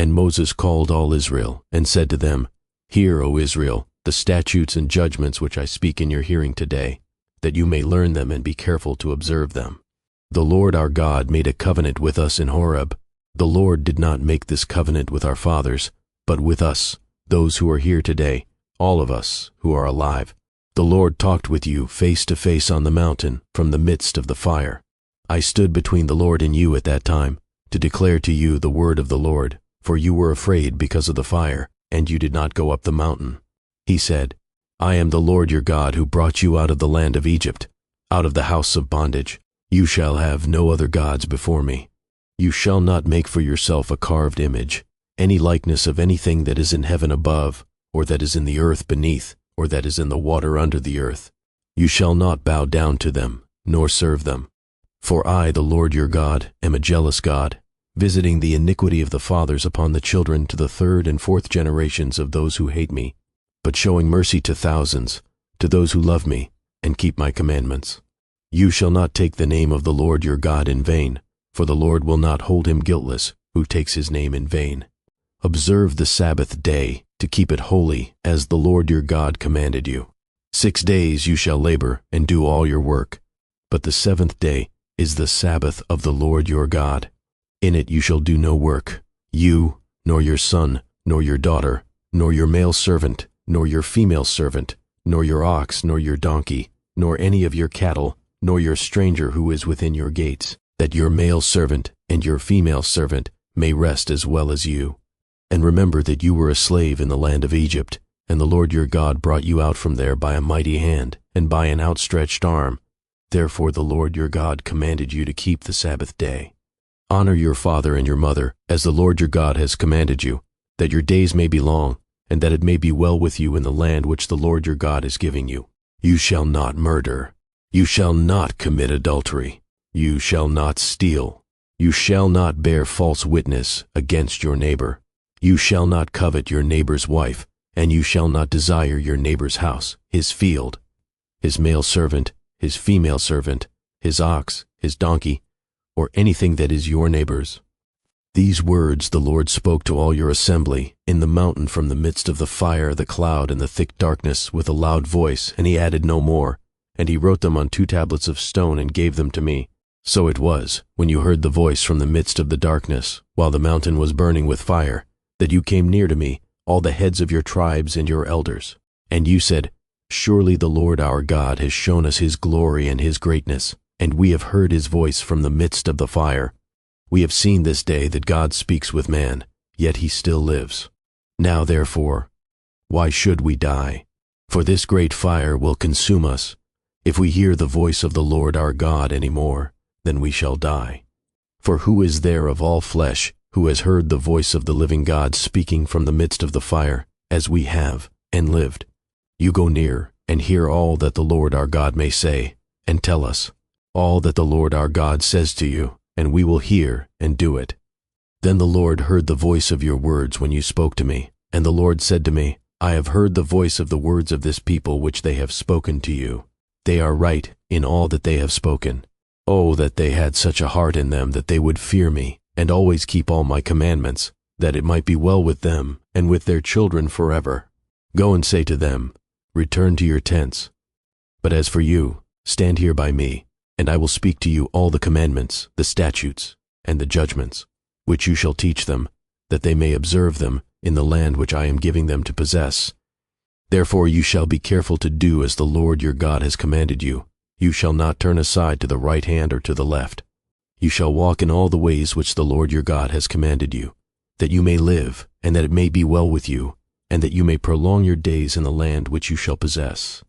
And Moses called all Israel, and said to them, Hear, O Israel, the statutes and judgments which I speak in your hearing today, that you may learn them and be careful to observe them. The Lord our God made a covenant with us in Horeb. The Lord did not make this covenant with our fathers, but with us, those who are here today, all of us who are alive. The Lord talked with you face to face on the mountain from the midst of the fire. I stood between the Lord and you at that time, to declare to you the word of the Lord, for you were afraid because of the fire, and you did not go up the mountain. He said, I am the Lord your God who brought you out of the land of Egypt, out of the house of bondage. You shall have no other gods before me. You shall not make for yourself a carved image, any likeness of anything that is in heaven above, or that is in the earth beneath, or that is in the water under the earth. You shall not bow down to them, nor serve them. For I, the Lord your God, am a jealous God, visiting the iniquity of the fathers upon the children to the third and fourth generations of those who hate me, but showing mercy to thousands, to those who love me and keep my commandments. You shall not take the name of the Lord your God in vain, for the Lord will not hold him guiltless who takes his name in vain. Observe the Sabbath day, to keep it holy, as the Lord your God commanded you. 6 days you shall labor and do all your work, but the seventh day is the Sabbath of the Lord your God. In it you shall do no work, you, nor your son, nor your daughter, nor your male servant, nor your female servant, nor your ox, nor your donkey, nor any of your cattle, nor your stranger who is within your gates, that your male servant and your female servant may rest as well as you. And remember that you were a slave in the land of Egypt, and the Lord your God brought you out from there by a mighty hand and by an outstretched arm. Therefore the Lord your God commanded you to keep the Sabbath day. Honor your father and your mother, as the Lord your God has commanded you, that your days may be long, and that it may be well with you in the land which the Lord your God is giving you. You shall not murder. You shall not commit adultery. You shall not steal. You shall not bear false witness against your neighbor. You shall not covet your neighbor's wife, and you shall not desire your neighbor's house, his field, his male servant, his female servant, his ox, his donkey, or anything that is your neighbor's. These words the Lord spoke to all your assembly in the mountain from the midst of the fire, the cloud, and the thick darkness with a loud voice, and he added no more. And he wrote them on 2 tablets of stone and gave them to me. So it was, when you heard the voice from the midst of the darkness, while the mountain was burning with fire, that you came near to me, all the heads of your tribes and your elders. And you said, Surely the Lord our God has shown us his glory and his greatness, and we have heard his voice from the midst of the fire. We have seen this day that God speaks with man, yet he still lives. Now therefore, why should we die? For this great fire will consume us. If we hear the voice of the Lord our God any more, then we shall die. For who is there of all flesh who has heard the voice of the living God speaking from the midst of the fire, as we have, and lived? You go near and hear all that the Lord our God may say, and tell us all that the Lord our God says to you, and we will hear and do it. Then the Lord heard the voice of your words when you spoke to me, and the Lord said to me, I have heard the voice of the words of this people which they have spoken to you. They are right in all that they have spoken. Oh, that they had such a heart in them that they would fear me, and always keep all my commandments, that it might be well with them and with their children forever. Go and say to them, Return to your tents. But as for you, stand here by me, and I will speak to you all the commandments, the statutes, and the judgments, which you shall teach them, that they may observe them in the land which I am giving them to possess. Therefore you shall be careful to do as the Lord your God has commanded you. You shall not turn aside to the right hand or to the left. You shall walk in all the ways which the Lord your God has commanded you, that you may live, and that it may be well with you, and that you may prolong your days in the land which you shall possess.